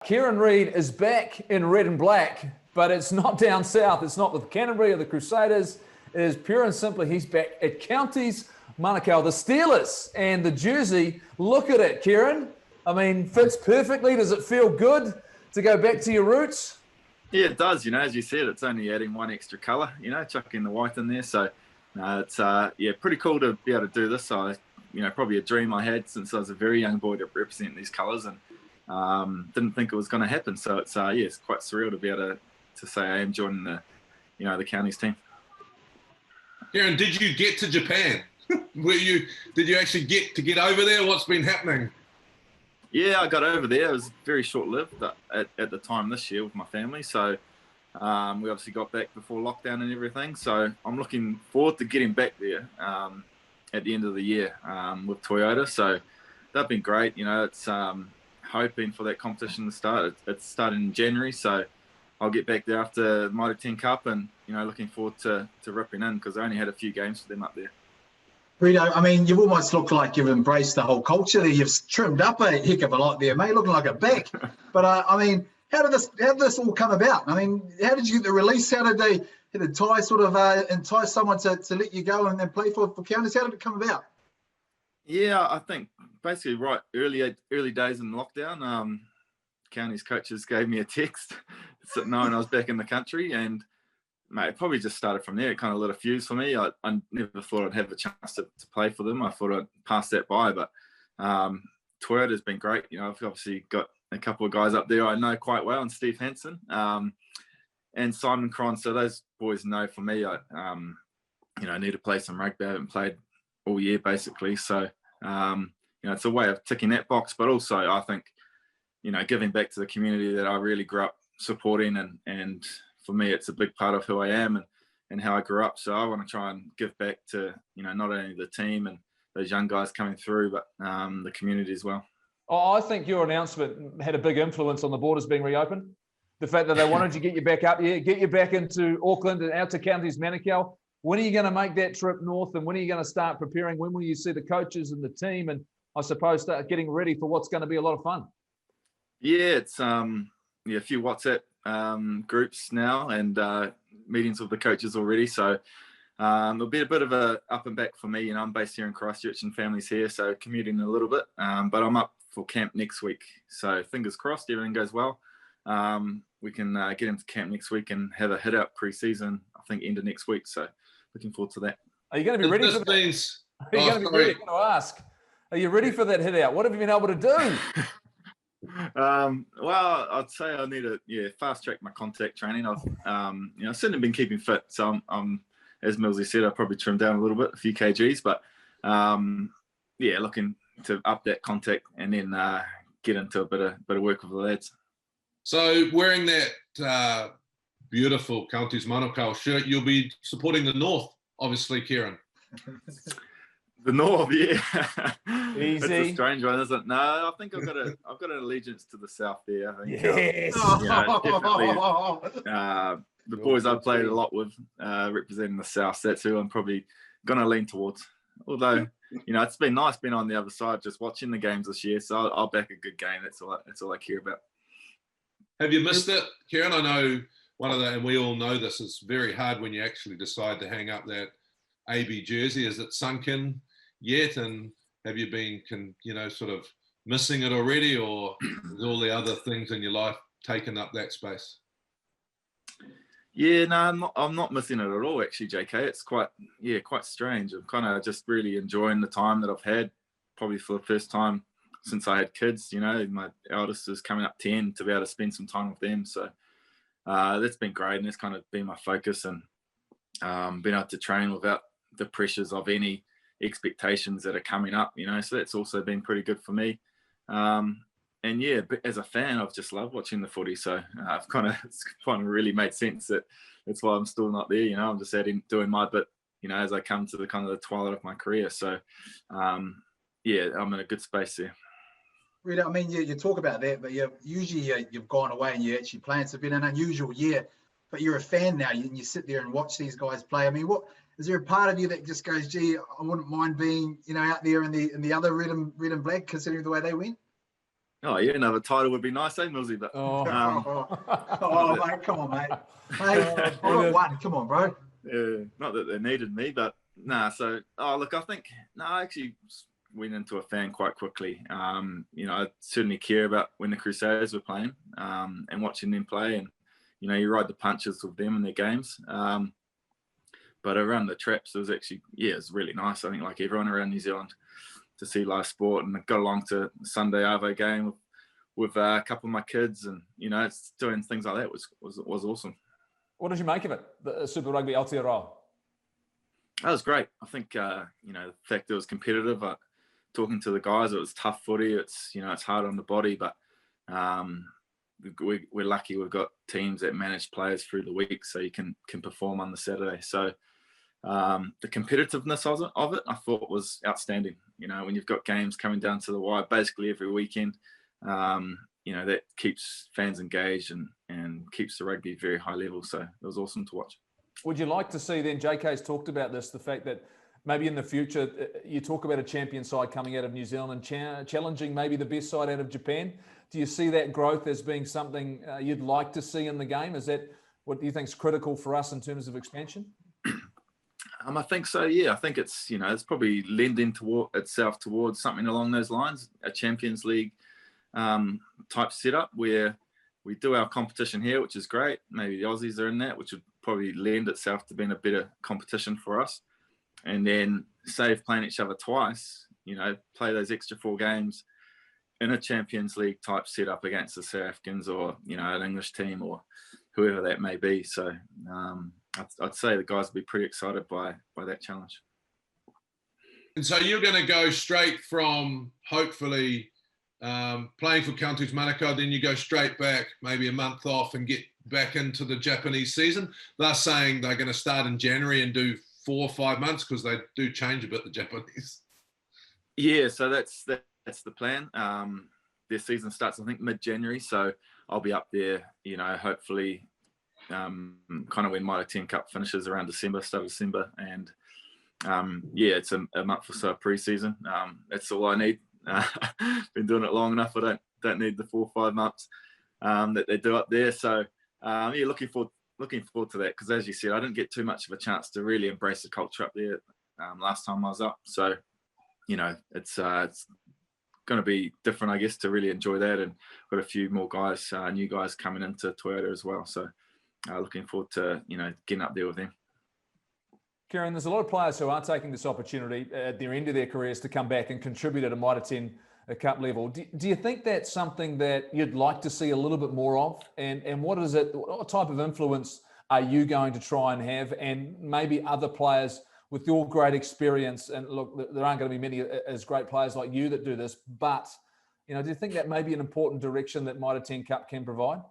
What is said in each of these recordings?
Kieran Read is back in red and black, but it's not down south. It's not with Canterbury or the Crusaders. It is pure and simply he's back at Counties Manukau, the Steelers, and the jersey. Look at it, Kieran. I mean, fits perfectly. Does it feel good to go back to your roots? Yeah, it does. As you said, it's only adding one extra colour, chucking the white in there. So it's pretty cool to be able to do this. So, probably a dream I had since I was a very young boy to represent these colours, and didn't think it was going to happen. So it's it's quite surreal to be able to say I am joining the counties team. Kieran, did you get to Japan? Did you actually get over there? What's been happening? Yeah, I got over there. It was very short-lived at the time this year with my family. So we obviously got back before lockdown and everything. So I'm looking forward to getting back there at the end of the year with Toyota. So they've been great. It's hoping for that competition to start. It's starting in January. So I'll get back there after the Mitre 10 Cup and, looking forward to ripping in because I only had a few games for them up there. Rito, I mean, you've almost looked like you've embraced the whole culture there. You've trimmed up a heck of a lot there, mate, looking like a beck. But, I mean, how did this all come about? I mean, how did you get the release? How did Ty sort of entice someone to let you go and then play for Counties? How did it come about? Yeah, I think basically right early days in lockdown, Counties coaches gave me a text knowing I was back in the country, and mate, it probably just started from there. It kind of lit a fuse for me. I never thought I'd have a chance to play for them. I thought I'd pass that by, but Toyota's been great. I've obviously got a couple of guys up there I know quite well, and Steve Hansen and Simon Cron. So those boys know for me, I need to play some rugby. I haven't played all year basically. So, it's a way of ticking that box, but also I think, giving back to the community that I really grew up supporting, and for me, it's a big part of who I am and how I grew up. So I want to try and give back to, not only the team and those young guys coming through, but the community as well. Oh, I think your announcement had a big influence on the borders being reopened. The fact that they wanted to get you back up here, get you back into Auckland and out to Counties Manukau. When are you going to make that trip north, and when are you going to start preparing? When will you see the coaches and the team, and I suppose start getting ready for what's going to be a lot of fun? Yeah, it's a few WhatsApp groups now and meetings with the coaches already. So it'll be a bit of a up and back for me. I'm based here in Christchurch and family's here, so commuting a little bit. But I'm up for camp next week. So fingers crossed, everything goes well. We can get into camp next week and have a hit out pre-season, I think, end of next week. So looking forward to that. Are you going to be ready for that? Are you going to be ready? I'm going to ask. Are you ready for that hit out? What have you been able to do? Well, I'd say I need to fast track my contact training. I've certainly been keeping fit, so I'm as Millsy said, I probably trimmed down a little bit, a few kgs, but looking to up that contact and then get into a bit of work with the lads. So wearing that beautiful Counties Manukau shirt, you'll be supporting the North, obviously, Kieran. The North, yeah. Easy. It's a strange one, isn't it? No, I think I've got an allegiance to the South there. I think, yes. Definitely. The boys I've played a lot with, representing the South, that's who I'm probably going to lean towards. Although, it's been nice being on the other side, just watching the games this year. So I'll back a good game. That's all I care about. Have you missed it, Kieran? I know and we all know this, it's very hard when you actually decide to hang up that AB jersey. Is it sunk in yet? And have you been, sort of missing it already, or is all the other things in your life taking up that space? Yeah, no, I'm not missing it at all, actually, JK. It's quite strange. I'm kind of just really enjoying the time that I've had, probably for the first time since I had kids. My eldest is coming up 10, to be able to spend some time with them. So that's been great, and that's kind of been my focus, and being able to train without the pressures of any expectations that are coming up, so that's also been pretty good for me. And yeah, but as a fan, I've just loved watching the footy. So it's kind of really made sense that's why I'm still not there. I'm just doing my bit, as I come to the kind of the twilight of my career. So I'm in a good space there. Rita, I mean, you talk about that, but usually you've gone away and you actually play. It's been an unusual year, but you're a fan now, and you sit there and watch these guys play. I mean, is there a part of you that just goes, gee, I wouldn't mind being, out there in the other red and black, considering the way they win? Oh, yeah, another title would be nice, eh, Millsy? But Mate, come on, mate. Mate, I got one. Come on, bro. yeah, not that they needed me, but nah. So, look, I think I actually went into a fan quite quickly. I certainly care about when the Crusaders were playing and watching them play, and you ride the punches with them in their games. But around the traps, it was actually it was really nice. I think like everyone around New Zealand to see live sport, and I got along to Sunday Arvo game with a couple of my kids, and it's doing things like that was awesome. What did you make of it, the Super Rugby Aotearoa? That was great. I think the fact that it was competitive. Talking to the guys, it was tough footy. It's it's hard on the body, but we're lucky we've got teams that manage players through the week, so you can perform on the Saturday. So the competitiveness of it, I thought was outstanding. When you've got games coming down to the wire basically every weekend, that keeps fans engaged and keeps the rugby very high level. So it was awesome to watch. Would you like to see then, JK's talked about this, the fact that maybe in the future you talk about a champion side coming out of New Zealand and challenging maybe the best side out of Japan? Do you see that growth as being something you'd like to see in the game? Is that what do you think is critical for us in terms of expansion? I think so. Yeah, I think it's it's probably lending itself towards something along those lines, a Champions League type setup where we do our competition here, which is great. Maybe the Aussies are in that, which would probably lend itself to being a better competition for us. And then save playing each other twice, play those extra 4 games in a Champions League type setup against the South Africans or, an English team or whoever that may be. So I'd say the guys will be pretty excited by that challenge. And so you're going to go straight from hopefully playing for Counties Manukau, then you go straight back, maybe a month off and get back into the Japanese season. They're saying they're going to start in January and do 4 or 5 months because they do change a bit, the Japanese. Yeah, so that's the plan. Their season starts, I think, mid-January. So I'll be up there, hopefully kind of when Mitre 10 Cup finishes around December, start of December. And it's a month or so of pre-season. That's all I need. Been doing it long enough. I don't need the 4 or 5 months that they do up there. So looking forward to that, because as you said, I didn't get too much of a chance to really embrace the culture up there last time I was up. So it's going to be different, I guess, to really enjoy that, and got a few more guys, new guys coming into Toyota as well. So looking forward to getting up there with them. Kieran, there's a lot of players who are taking this opportunity at their end of their careers to come back and contribute at a Mitre 10 Cup level. Do you think that's something that you'd like to see a little bit more of? And what is it? What type of influence are you going to try and have? And maybe other players with your great experience, and look, there aren't going to be many as great players like you that do this, but do you think that may be an important direction that Mitre 10 Cup can provide?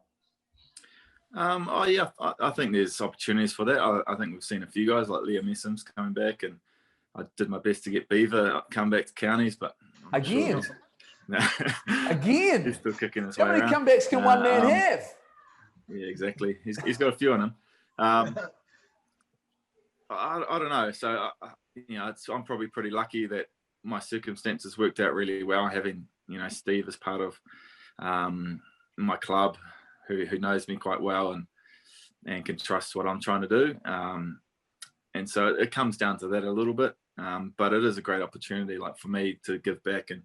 I think there's opportunities for that. I think we've seen a few guys like Liam Essams coming back, and I did my best to get Beaver come back to Counties, but again, again, he's still kicking his way around. How many comebacks can one man have? Yeah, exactly. He's got a few on him. I don't know. So I'm probably pretty lucky that my circumstances worked out really well, having Steve as part of my club, who knows me quite well and can trust what I'm trying to do. And so it comes down to that a little bit. But it is a great opportunity, like for me, to give back. And,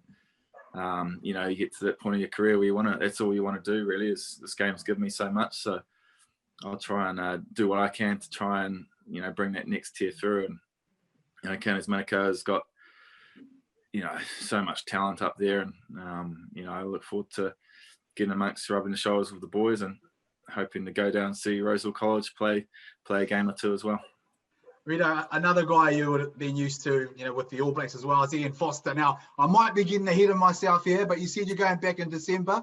you get to that point of your career where that's all you want to do really, is this game's given me so much. So I'll try and do what I can to try and, bring that next tier through. And, Counties Manukau has got, so much talent up there. And, I look forward to getting amongst, rubbing the shoulders with the boys, and hoping to go down and see Roseville College play a game or two as well. Rita, another guy you would have been used to, with the All Blacks as well, is Ian Foster. Now, I might be getting ahead of myself here, but you said you're going back in December.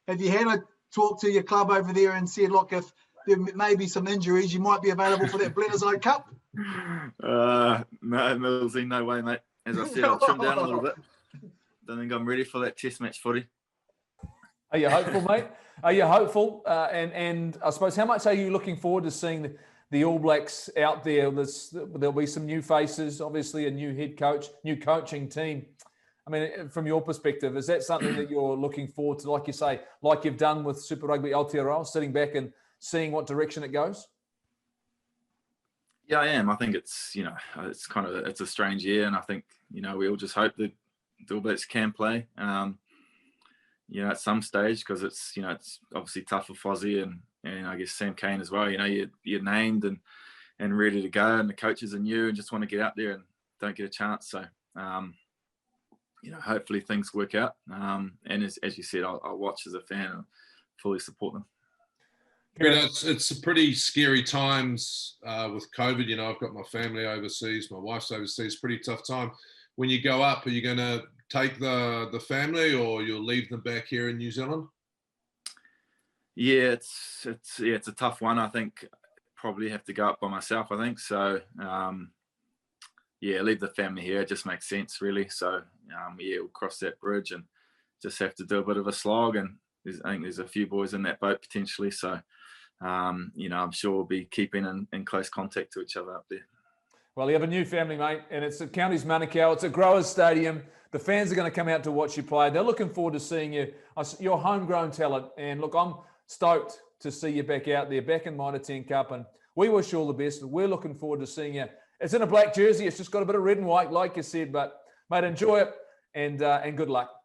Have you had a talk to your club over there and said, look, if there may be some injuries, you might be available for that Bledisloe Cup? No, Millsy, no way, mate. As I said, I'll trim down a little bit. Don't think I'm ready for that test match footy. Are you hopeful, mate? Are you hopeful? And I suppose, how much are you looking forward to seeing the All Blacks out there? There'll be some new faces, obviously a new head coach, new coaching team. I mean, from your perspective, is that something that you're looking forward to, like you say, like you've done with Super Rugby Aotearoa, sitting back and seeing what direction it goes? Yeah, I am. I think it's, it's a strange year, and I think, we all just hope that the All Blacks can play, at some stage, because it's, it's obviously tough for Fozzie and I guess Sam Cane as well. You're named and ready to go, and the coaches are new and just want to get out there and don't get a chance. So, hopefully things work out. And as you said, I'll watch as a fan and fully support them. It's a pretty scary times with COVID. I've got my family overseas, my wife's overseas. Pretty tough time. When you go up, are you going to take the family, or you'll leave them back here in New Zealand? Yeah, it's a tough one. I think probably have to go up by myself. I think so. Leave the family here. It just makes sense, really. So we'll cross that bridge and just have to do a bit of a slog. And I think there's a few boys in that boat potentially. So I'm sure we'll be keeping in close contact to each other up there. Well, you have a new family, mate, and it's at Counties Manukau. It's at Growers Stadium. The fans are going to come out to watch you play. They're looking forward to seeing you. You're homegrown talent. And look, I'm stoked to see you back out there, back in Mitre 10 Cup. And we wish you all the best. We're looking forward to seeing you. It's in a black jersey. It's just got a bit of red and white, like you said. But, mate, enjoy it and good luck.